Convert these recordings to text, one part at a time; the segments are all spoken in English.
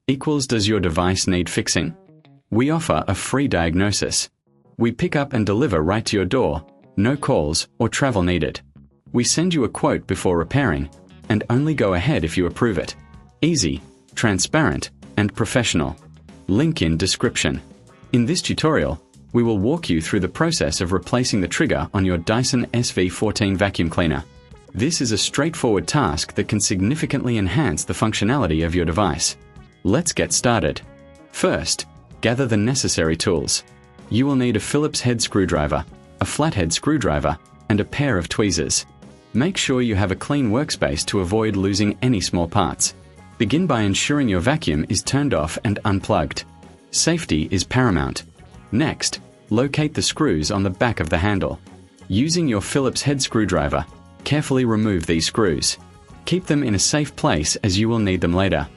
equals does your device need fixing? We offer a free diagnosis. We pick up and deliver right to your door, no calls or travel needed. We send you a quote before repairing, and only go ahead if you approve it. Easy, transparent, and professional. Link in description. In this tutorial, we will walk you through the process of replacing the trigger on your Dyson SV14 vacuum cleaner. This is a straightforward task that can significantly enhance the functionality of your device. Let's get started. First, gather the necessary tools. You will need a Phillips head screwdriver, a flathead screwdriver, and a pair of tweezers. Make sure you have a clean workspace to avoid losing any small parts. Begin by ensuring your vacuum is turned off and unplugged. Safety is paramount. Next, locate the screws on the back of the handle. Using your Phillips head screwdriver, carefully remove these screws. Keep them in a safe place as you will need them later.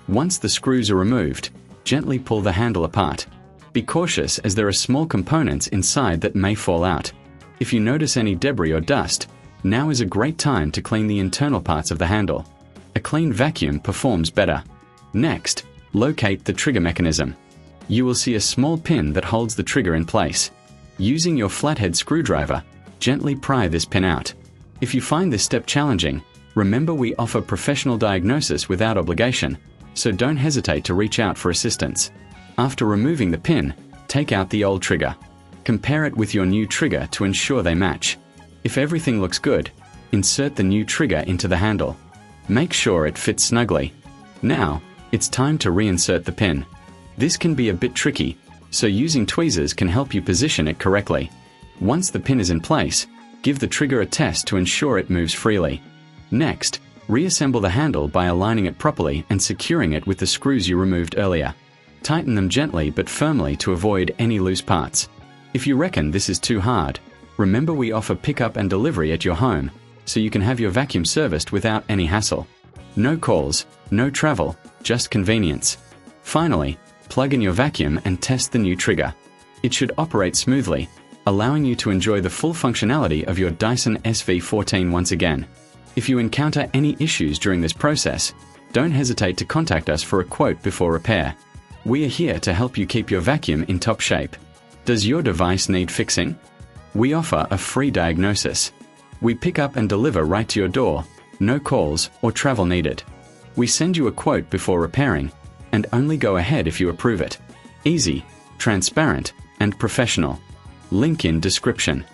Once the screws are removed, gently pull the handle apart. Be cautious as there are small components inside that may fall out. If you notice any debris or dust, now is a great time to clean the internal parts of the handle. A clean vacuum performs better. Next, locate the trigger mechanism. You will see a small pin that holds the trigger in place. Using your flathead screwdriver, gently pry this pin out. If you find this step challenging, remember we offer professional diagnosis without obligation, so don't hesitate to reach out for assistance. After removing the pin, take out the old trigger. Compare it with your new trigger to ensure they match. If everything looks good, insert the new trigger into the handle. Make sure it fits snugly. Now, it's time to reinsert the pin. This can be a bit tricky, so using tweezers can help you position it correctly. Once the pin is in place, give the trigger a test to ensure it moves freely. Next, reassemble the handle by aligning it properly and securing it with the screws you removed earlier. Tighten them gently but firmly to avoid any loose parts. If you reckon this is too hard, remember we offer pickup and delivery at your home, so you can have your vacuum serviced without any hassle. No calls, no travel, just convenience. Finally, plug in your vacuum and test the new trigger. It should operate smoothly, allowing you to enjoy the full functionality of your Dyson SV14 once again. If you encounter any issues during this process, don't hesitate to contact us for a quote before repair. We are here to help you keep your vacuum in top shape. Does your device need fixing? We offer a free diagnosis. We pick up and deliver right to your door, no calls or travel needed. We send you a quote before repairing, and only go ahead if you approve it. Easy, transparent, and professional. Link in description.